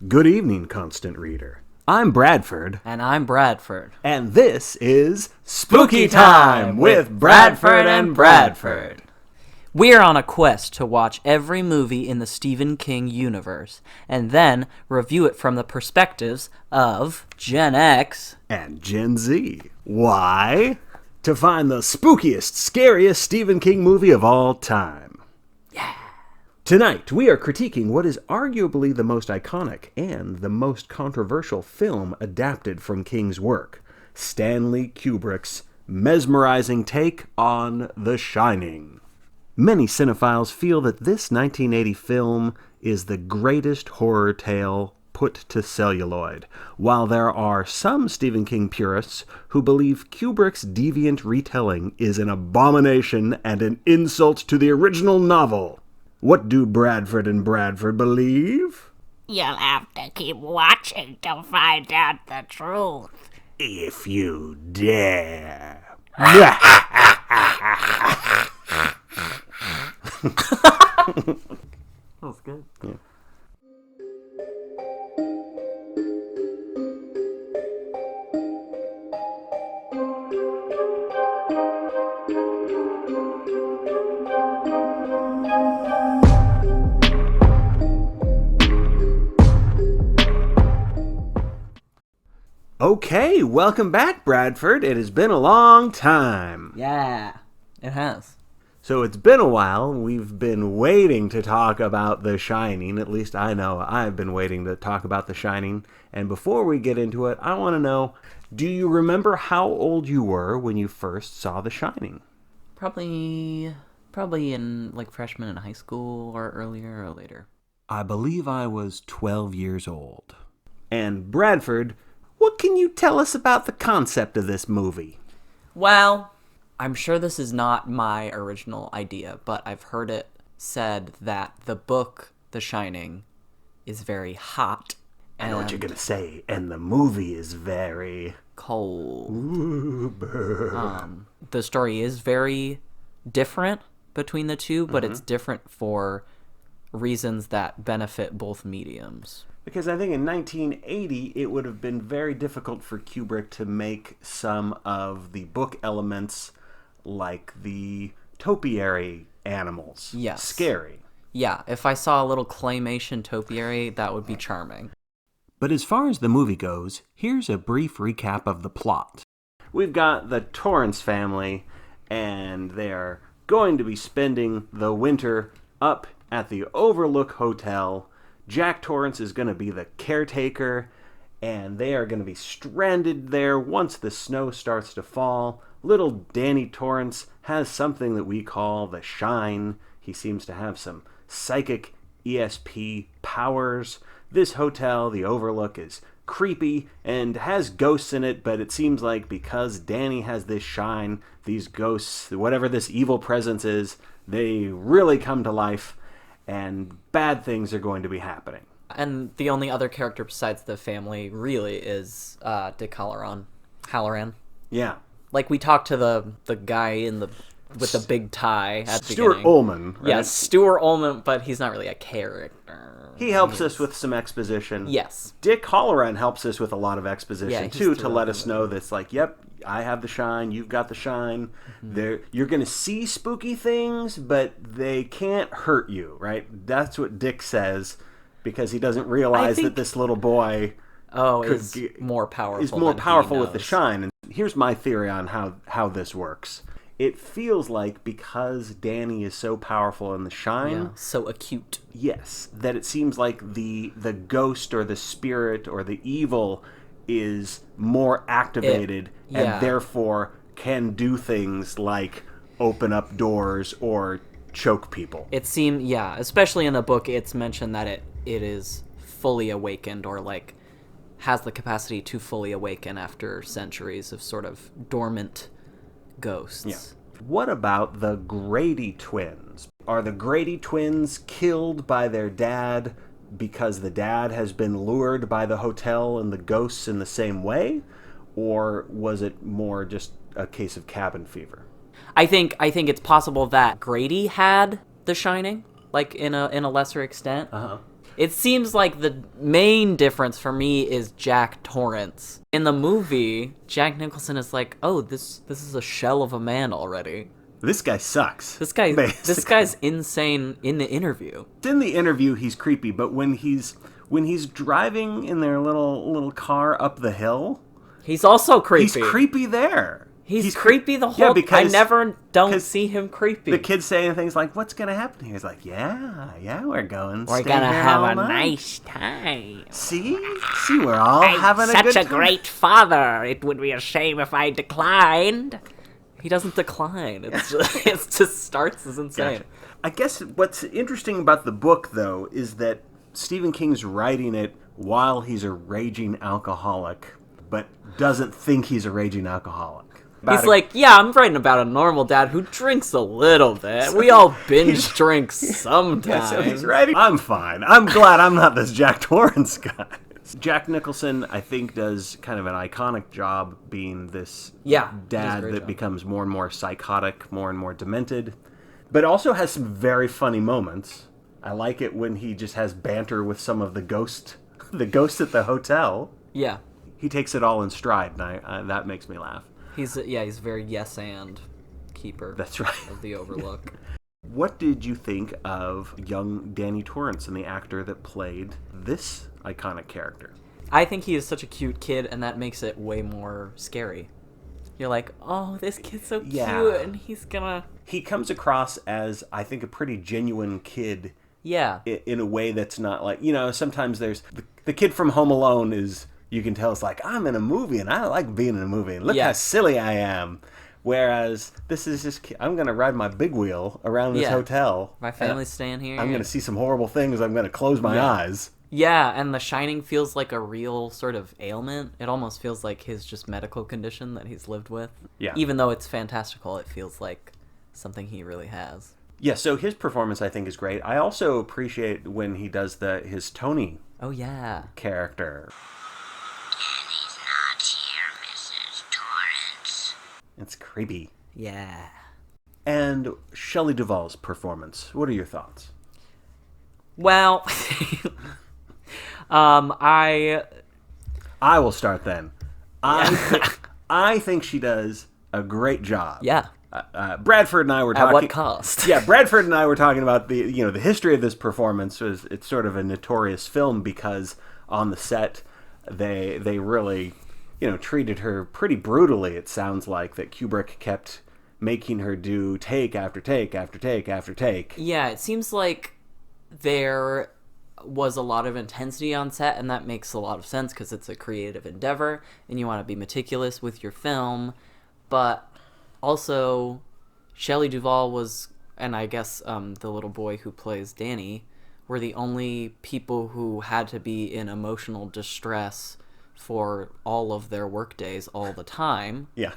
Good evening, constant reader. I'm Bradford. And I'm Bradford. And this is Spooky Time with Bradford and Bradford. We're on a quest to watch every movie in the Stephen King universe, and then review it from the perspectives of Gen X and Gen Z. Why? To find the spookiest, scariest Stephen King movie of all time. Yeah. Tonight, we are critiquing what is arguably the most iconic and the most controversial film adapted from King's work, Stanley Kubrick's mesmerizing take on The Shining. Many cinephiles feel that this 1980 film is the greatest horror tale put to celluloid, while there are some Stephen King purists who believe Kubrick's deviant retelling is an abomination and an insult to the original novel. What do Bradford and Bradford believe? You'll have to keep watching to find out the truth. If you dare. That's good. Yeah. Okay, welcome back, Bradford. It has been a long time. Yeah, it has. So it's been a while. We've been waiting to talk about The Shining. At least I know I've been waiting to talk about The Shining. And before we get into it, I want to know, do you remember how old you were when you first saw The Shining? Probably in like freshman in high school or earlier or later. I believe I was 12 years old. And Bradford, what can you tell us about the concept of this movie? Well, I'm sure this is not my original idea, but I've heard it said that the book, The Shining, is very hot. I know what you're going to say, and the movie is very cold. Ooh, burn. The story is very different between the two, but it's different for reasons that benefit both mediums. Because I think in 1980, it would have been very difficult for Kubrick to make some of the book elements, like the topiary animals, scary. Yeah, if I saw a little claymation topiary, that would be charming. But as far as the movie goes, here's a brief recap of the plot. We've got the Torrance family, and they're going to be spending the winter up at the Overlook Hotel. Jack Torrance is going to be the caretaker, and they are going to be stranded there once the snow starts to fall. Little Danny Torrance has something that we call the Shine. He seems to have some psychic ESP powers. This hotel, the Overlook, is creepy and has ghosts in it, but it seems like because Danny has this shine, these ghosts, whatever this evil presence is, they really come to life, and bad things are going to be happening. And the only other character besides the family really is Dick Halloran. Yeah. Like, we talked to the guy with the big tie at the Stuart beginning. Ullman, right? Yeah, Stuart Ullman, but he's not really a character. He helps us with some exposition. Yes. Dick Halloran helps us with a lot of exposition, too, to let us know that's like, yep, I have the shine, you've got the shine. You're going to see spooky things, but they can't hurt you, right? That's what Dick says, because he doesn't realize that this little boy is more powerful with the shine. And here's my theory on how this works. It feels like because Danny is so powerful in the shine, so acute. Yes, that it seems like the ghost or the spirit or the evil is more activated and therefore can do things like open up doors or choke people. It seemed, especially in the book, it's mentioned that it is fully awakened, or like has the capacity to fully awaken after centuries of sort of dormant ghosts. Yeah. What about the Grady twins? Are the Grady twins killed by their dad because the dad has been lured by the hotel and the ghosts in the same way? Or was it more just a case of cabin fever? I think it's possible that Grady had the Shining, like in a lesser extent. It seems like the main difference for me is Jack Torrance. In the movie, Jack Nicholson is like, oh, this is a shell of a man already. This guy sucks. This guy's insane in the interview. In the interview, he's creepy, but when he's driving in their little car up the hill, he's also creepy. He's creepy there. He's creepy the whole... I never don't see him creepy. The kid's saying things like, what's going to happen here? He's like, yeah, we're going. We're going to have a nice time. See, we're all having a good time. I'm such a great father. It would be a shame if I declined. He doesn't decline. It just starts as insane. Gotcha. I guess what's interesting about the book, though, is that Stephen King's writing it while he's a raging alcoholic, but doesn't think he's a raging alcoholic. He's like, yeah, I'm writing about a normal dad who drinks a little bit. So we all binge drink sometimes. Yeah, so he's writing, I'm fine. I'm glad I'm not this Jack Torrance guy. Jack Nicholson, I think, does kind of an iconic job being this dad that becomes more and more psychotic, more and more demented, but also has some very funny moments. I like it when he just has banter with some of the ghost at the hotel. Yeah. He takes it all in stride, and that makes me laugh. He's very yes and keeper. That's right. Of the Overlook. What did you think of young Danny Torrance and the actor that played this iconic character? I think he is such a cute kid, and that makes it way more scary. You're like, oh, this kid's so cute, and he's gonna... He comes across as, I think, a pretty genuine kid. Yeah. In a way that's not like, sometimes there's... The kid from Home Alone is... You can tell it's like, I'm in a movie, and I like being in a movie. And look how silly I am. Whereas this is just, I'm going to ride my big wheel around this hotel. My family's staying here. I'm going to see some horrible things. I'm going to close my eyes. Yeah, and The Shining feels like a real sort of ailment. It almost feels like his just medical condition that he's lived with. Yeah. Even though it's fantastical, it feels like something he really has. Yeah, so his performance, I think, is great. I also appreciate when he does his Tony character. It's creepy. Yeah. And Shelley Duvall's performance. What are your thoughts? Well, I will start then. I think she does a great job. Yeah. Bradford and I were talking. At what cost? Yeah, Bradford and I were talking about the history of this performance. It's sort of a notorious film because on the set they really treated her pretty brutally. It sounds like that Kubrick kept making her do take after take after take after take. Yeah, it seems like there was a lot of intensity on set, and that makes a lot of sense because it's a creative endeavor, and you want to be meticulous with your film. But also, Shelley Duvall was, and I guess the little boy who plays Danny, were the only people who had to be in emotional distress for all of their work days all the time. Yeah.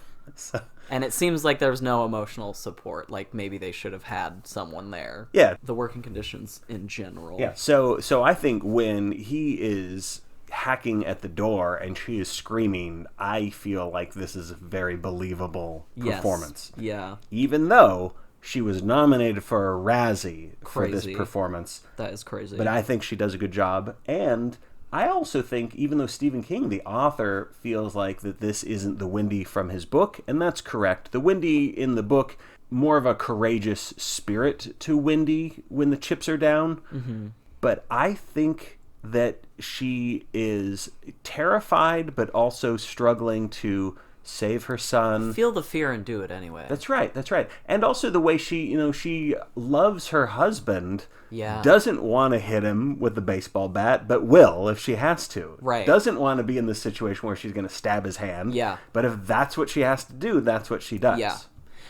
And it seems like there's no emotional support. Like maybe they should have had someone there. Yeah. The working conditions in general. Yeah. So I think when he is hacking at the door and she is screaming, I feel like this is a very believable performance. Yeah. Even though she was nominated for a Razzie for this performance. That is crazy. But I think she does a good job. And I also think, even though Stephen King, the author, feels like that this isn't the Wendy from his book, and that's correct. The Wendy in the book, more of a courageous spirit to Wendy when the chips are down. Mm-hmm. But I think that she is terrified, but also struggling to save her son. Feel the fear and do it anyway. That's right. And also the way she loves her husband. Yeah. Doesn't want to hit him with the baseball bat, but will if she has to. Right. Doesn't want to be in this situation where she's going to stab his hand. Yeah. But if that's what she has to do, that's what she does. Yeah.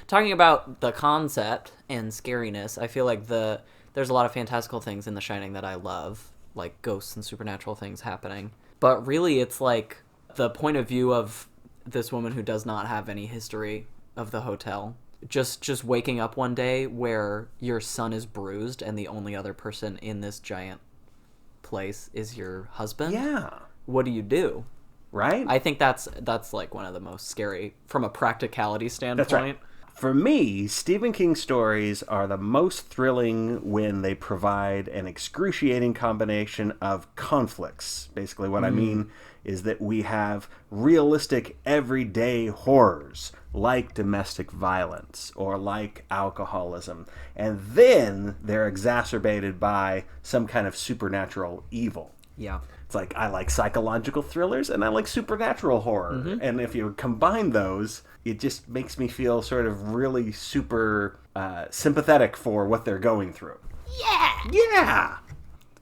Talking about the concept and scariness, I feel like there's a lot of fantastical things in The Shining that I love, like ghosts and supernatural things happening. But really, it's like the point of view of this woman who does not have any history of the hotel. Just waking up one day where your son is bruised and the only other person in this giant place is your husband. Yeah. What do you do? Right? I think that's like one of the most scary from a practicality standpoint. That's right. For me, Stephen King stories are the most thrilling when they provide an excruciating combination of conflicts. Basically, what I mean is that we have realistic everyday horrors like domestic violence or like alcoholism, and then they're exacerbated by some kind of supernatural evil. Yeah. It's like, I like psychological thrillers and I like supernatural horror. And if you combine those, it just makes me feel sort of really super sympathetic for what they're going through. Yeah!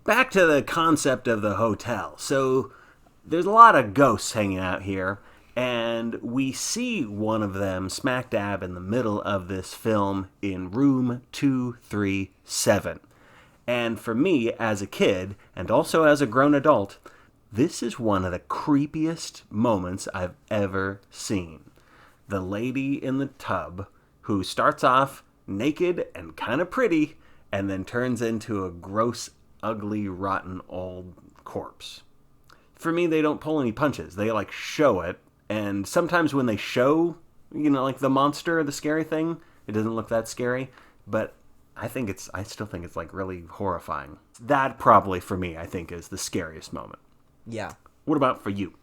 Back to the concept of the hotel. So there's a lot of ghosts hanging out here, and we see one of them smack dab in the middle of this film in room 237. And for me, as a kid, and also as a grown adult, this is one of the creepiest moments I've ever seen. The lady in the tub, who starts off naked and kind of pretty, and then turns into a gross, ugly, rotten old corpse. For me, they don't pull any punches. They, like, show it, and sometimes when they show, you know, like the monster, the scary thing, it doesn't look that scary, but I still think it's like really horrifying. That probably for me, I think, is the scariest moment. Yeah. What about for you?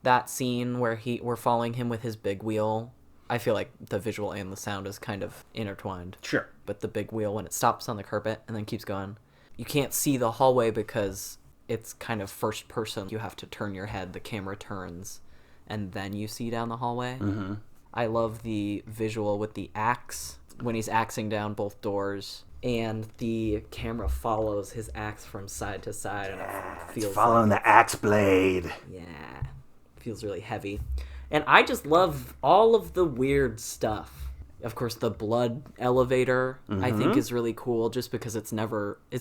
That scene where we're following him with his big wheel, I feel like the visual and the sound is kind of intertwined. Sure. But the big wheel, when it stops on the carpet and then keeps going, you can't see the hallway because it's kind of first person. You have to turn your head, the camera turns, and then you see down the hallway. Mm-hmm. I love the visual with the axe, when he's axing down both doors, and the camera follows his axe from side to side, and it feels following the axe blade. Yeah, feels really heavy. And I just love all of the weird stuff. Of course, the blood elevator, I think, is really cool just because it's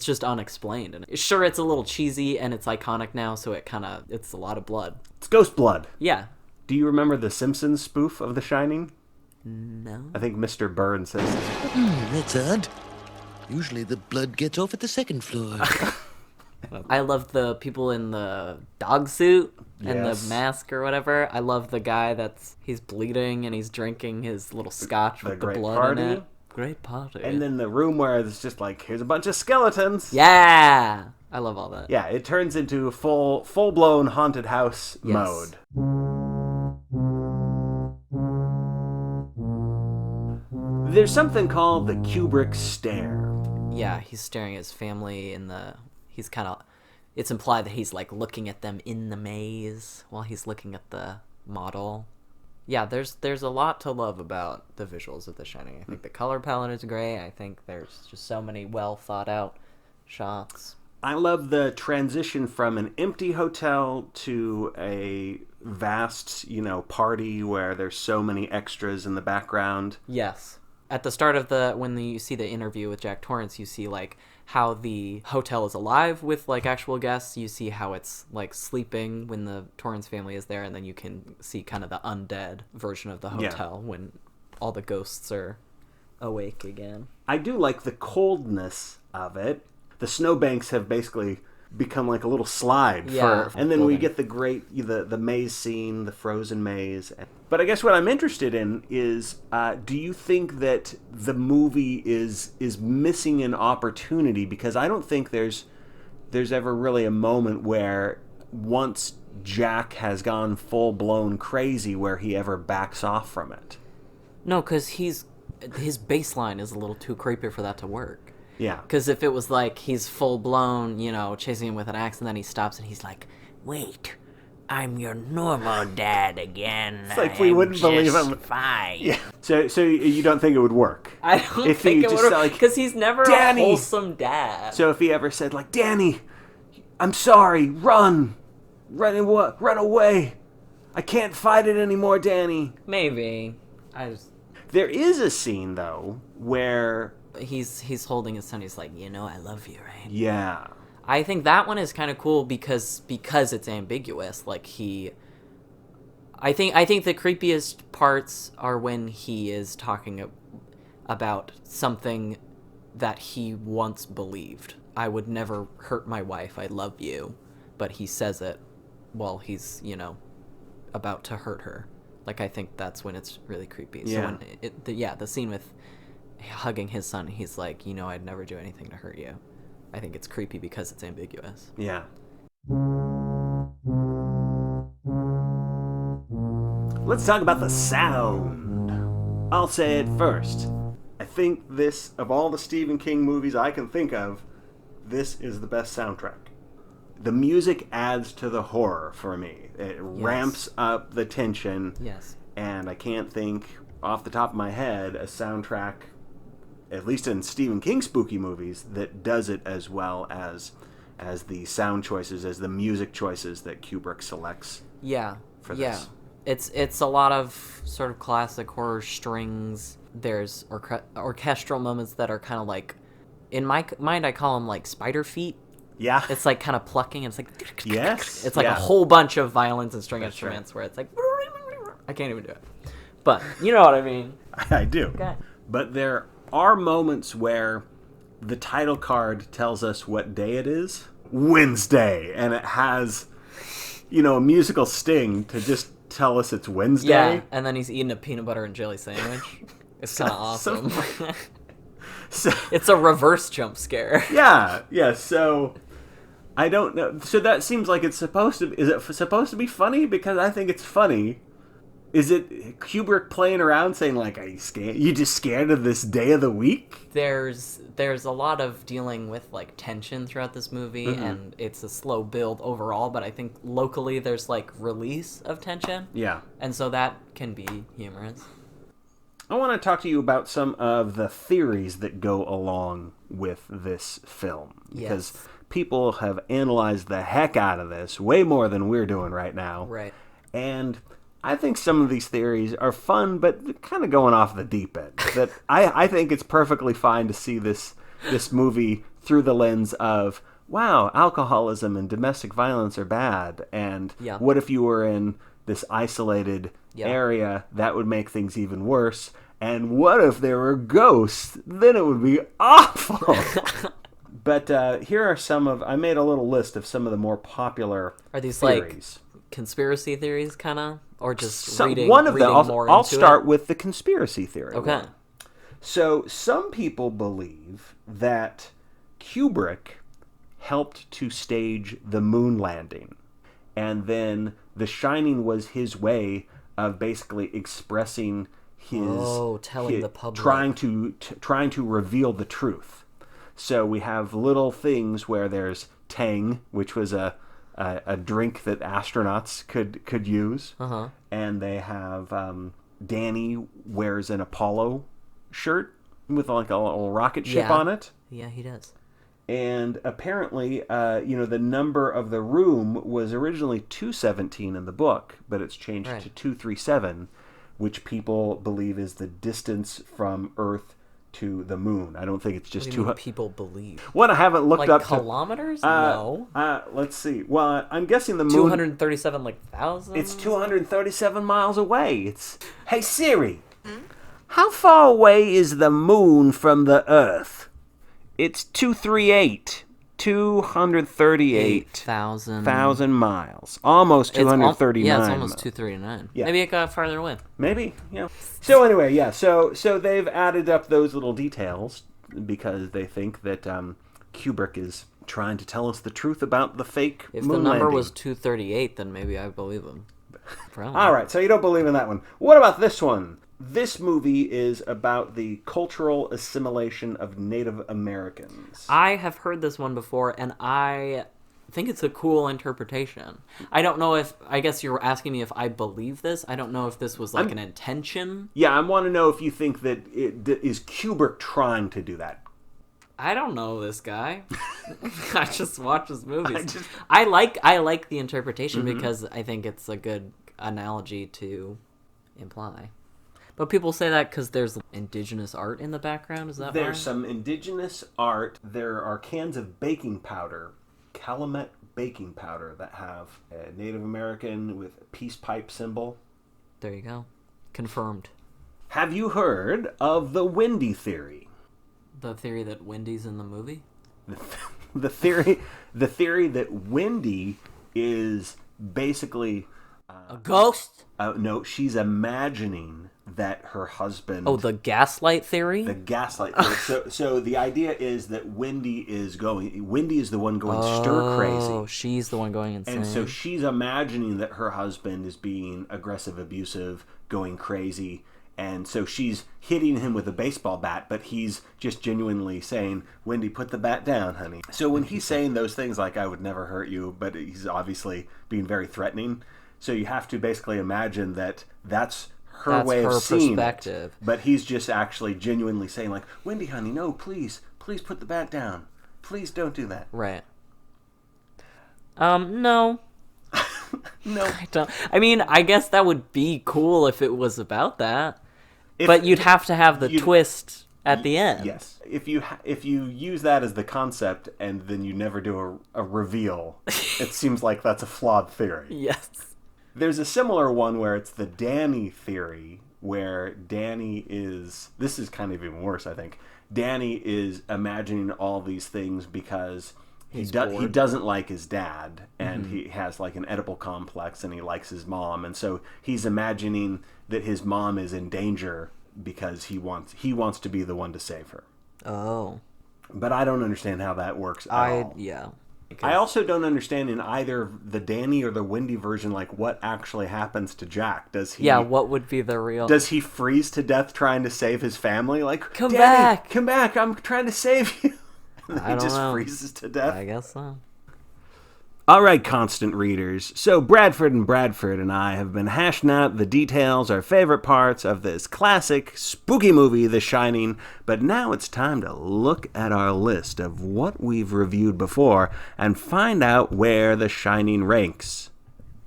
just unexplained. And sure, it's a little cheesy and it's iconic now, so it's a lot of blood. It's ghost blood. Yeah. Do you remember the Simpsons spoof of The Shining? No. I think Mr. Burns says, That's odd. Usually the blood gets off at the second floor. I love the people in the dog suit and Yes. the mask or whatever. I love the guy he's bleeding and he's drinking his little scotch with the great blood party. in it. Great party. and then the room where it's just like, here's a bunch of skeletons. Yeah! I love all that. Yeah, it turns into full-blown haunted house mode. There's something called the Kubrick stare. Yeah, he's staring at his family it's implied that he's like looking at them in the maze while he's looking at the model. Yeah, there's a lot to love about the visuals of The Shining. I think the color palette is great. I think there's just so many well thought out shots. I love the transition from an empty hotel to a vast, party where there's so many extras in the background. Yes. At the start of when you see the interview with Jack Torrance, you see like how the hotel is alive with like actual guests. You see how it's like sleeping when the Torrance family is there, and then you can see kind of the undead version of the hotel when all the ghosts are awake again. I do like the coldness of it. The snowbanks have basically become like a little slide. And then we get the great, the maze scene, the frozen maze. But I guess what I'm interested in is, do you think that the movie is missing an opportunity? Because I don't think there's ever really a moment where once Jack has gone full-blown crazy where he ever backs off from it. No, because his baseline is a little too creepy for that to work. Yeah. Because if it was like he's full-blown, chasing him with an axe, and then he stops and he's like, Wait, I'm your normal dad again. It's like we wouldn't believe him. Fine. Yeah. So you don't think it would work? I don't If think he it just would said, work, like, because he's never Danny! a wholesome dad. So if he ever said, like, Danny, I'm sorry, run away. I can't fight it anymore, Danny. Maybe. There is a scene, though, where... He's holding his son. He's like, I love you, right? Yeah. I think that one is kind of cool because it's ambiguous. Like I think the creepiest parts are when he is talking about something that he once believed. I would never hurt my wife. I love you. But he says it while he's, about to hurt her. Like, I think that's when it's really creepy. Yeah. So when the scene with hugging his son, he's like, I'd never do anything to hurt you. I think it's creepy because it's ambiguous. Yeah. Let's talk about the sound. I'll say it first. I think this, of all the Stephen King movies I can think of, this is the best soundtrack. The music adds to the horror for me. It ramps up the tension. Yes. And I can't think, off the top of my head, a soundtrack, at least in Stephen King spooky movies, that does it as well as the sound choices, as the music choices that Kubrick selects. Yeah. For yeah. this. It's a lot of sort of classic horror strings. There's orchestral moments that are kind of like, in my mind, I call them like spider feet. Yeah. It's like kind of plucking. And it's like, yes. It's like a whole bunch of violins and string That's instruments where it's like, I can't even do it. But you know what I mean. I do. Okay. But there are moments where the title card tells us what day it is. Wednesday. And it has, a musical sting to just tell us it's Wednesday. Yeah, and then he's eating a peanut butter and jelly sandwich. It's kind of awesome. So, it's a reverse jump scare. Yeah. So I don't know. So that seems like it's supposed to. Is it supposed to be funny? Because I think it's funny. Is it Kubrick playing around saying like, "Are you scared? You just scared of this day of the week?" There's a lot of dealing with like tension throughout this movie, and it's a slow build overall. But I think locally there's like release of tension. Yeah, and so that can be humorous. I want to talk to you about some of the theories that go along with this film. Because people have analyzed the heck out of this, way more than we're doing right now. Right. And I think some of these theories are fun, but kind of going off the deep end. That I think it's perfectly fine to see this movie through the lens of, wow, alcoholism and domestic violence are bad. And what if you were in this isolated area? That would make things even worse. And what if there were ghosts? Then it would be awful. But here are I made a little list of some of the more popular Are these theories. Like conspiracy theories, kind of? Or just reading one of them. I'll start it? With the conspiracy theory. Okay. One. So some people believe that Kubrick helped to stage the moon landing. And then The Shining was his way of basically expressing telling the public, trying to reveal the truth. So we have little things where there's Tang, which was a drink that astronauts could use, and they have Danny wears an Apollo shirt with like a little rocket ship on it. Yeah, he does. And apparently, the number of the room was originally 217 in the book, but it's changed to 237, which people believe is the distance from Earth to the moon. I don't think it's just people believe. What I haven't looked up kilometers? No. Let's see. Well, I'm guessing the moon 237 thousand. It's 237 miles away. Hey Siri, how far away is the moon from the Earth? It's 238,000 miles. Almost 239. It's almost 239. Yeah. Maybe it got farther away. Maybe, yeah. So anyway, So they've added up those little details because they think that Kubrick is trying to tell us the truth about the fake moon landing. If the number was 238, then maybe I believe him. All right, so you don't believe in that one. What about this one? This movie is about the cultural assimilation of Native Americans. I have heard this one before, and I think it's a cool interpretation. I don't know I guess you're asking me if I believe this. I don't know if this was an intention. Yeah, I want to know if you think that is Kubrick trying to do that. I don't know this guy. I just watch his movies. I like the interpretation because I think it's a good analogy to imply. But people say that because there's indigenous art in the background. Is that There's some indigenous art. There are cans of baking powder, Calumet baking powder, that have a Native American with a peace pipe symbol. There you go. Confirmed. Have you heard of the Wendy Theory? The theory that Wendy's in the movie? The theory that Wendy is basically A ghost? No, she's imagining that her husband... Oh, the gaslight theory? The gaslight theory. So the idea is that Wendy is the one going stir crazy. Oh, she's the one going insane. And so she's imagining that her husband is being aggressive, abusive, going crazy. And so she's hitting him with a baseball bat, but he's just genuinely saying, Wendy, put the bat down, honey. So when he's saying those things like, I would never hurt you, but he's obviously being very threatening. So you have to basically imagine that that's her way of seeing it. But he's just actually genuinely saying, like, Wendy, honey, no, please put the bat down. Please don't do that. Right. No. No, I don't. I mean, I guess that would be cool if it was about that. But you'd have to have the twist at the end. Yes. If you use that as the concept and then you never do a reveal, it seems like that's a flawed theory. Yes. There's a similar one where it's the Danny theory, where Danny is... This is kind of even worse, I think. Danny is imagining all these things because he doesn't like his dad, and he has like an Oedipal complex, and he likes his mom, and so he's imagining that his mom is in danger because he wants to be the one to save her. Oh. But I don't understand how that works at all. Yeah. I also don't understand in either the Danny or the Wendy version, like, what actually happens to Jack. Does he... Yeah, what would be the real... Does he freeze to death trying to save his family? Like, come back! Come back, I'm trying to save you. And I don't know. Freezes to death. I guess so. All right, constant readers. So Bradford and I have been hashing out the details, our favorite parts of this classic spooky movie, The Shining. But now it's time to look at our list of what we've reviewed before and find out where The Shining ranks.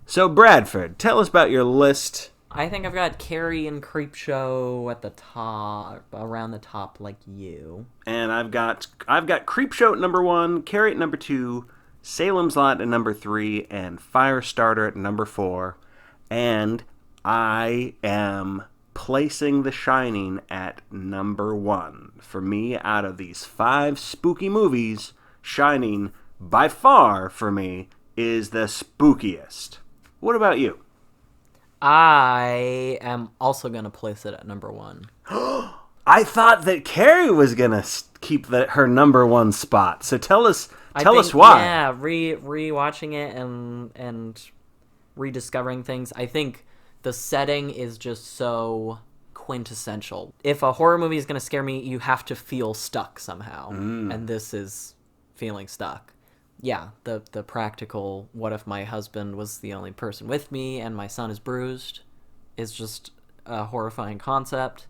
So Bradford, tell us about your list. I think I've got Carrie and Creepshow at the top, around the top, like you. And I've got Creepshow at number 1, Carrie at number 2, Salem's Lot at number 3, and Firestarter at number 4. And I am placing The Shining at number 1. For me, out of these 5 spooky movies, Shining, by far, for me, is the spookiest. What about you? I am also going to place it at number 1. I thought that Carrie was going to keep her number 1 spot. So tell us why. Yeah, rewatching it and rediscovering things. I think the setting is just so quintessential. If a horror movie is going to scare me, you have to feel stuck somehow. And this is feeling stuck. Yeah, the practical, what if my husband was the only person with me and my son is bruised, is just a horrifying concept.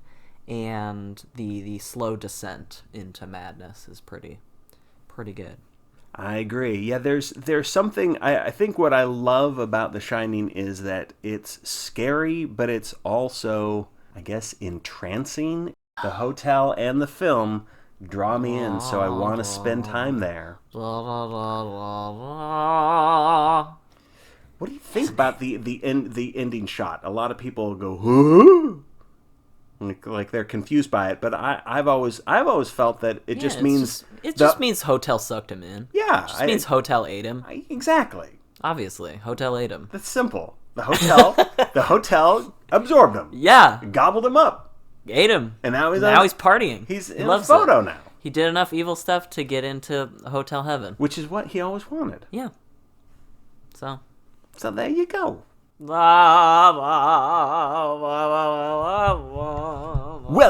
And the slow descent into madness is pretty good. I agree. Yeah, there's something... I think what I love about The Shining is that it's scary, but it's also, I guess, entrancing. The hotel and the film draw me in, so I want to spend time there. What do you think about the ending shot? A lot of people go, huh? Like they're confused by it, but I've always felt that it just means means hotel sucked him in. Yeah, it just means hotel ate him. Exactly. Obviously, hotel ate him. That's simple. The hotel absorbed him. Yeah, gobbled him up, ate him, and now he's partying. He's in a photo now. He did enough evil stuff to get into hotel heaven, which is what he always wanted. Yeah. So there you go. Well,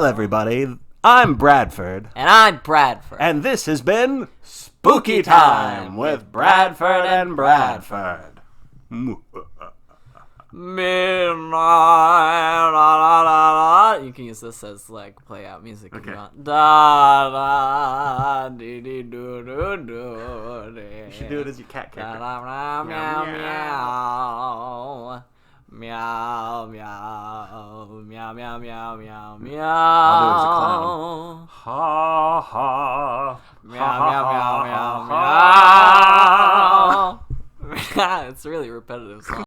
everybody, I'm Bradford. And I'm Bradford. And this has been Spooky Time with Bradford and Bradford. Midnight. You can use this as like play out music if you want. Da da dee dee doo doo doo. You should do it as your cat character. Meow meow meow. Meow meow meow meow meow meow meow. I'll do it as a clown. Ha ha. Meow meow meow meow meow. It's a really repetitive song.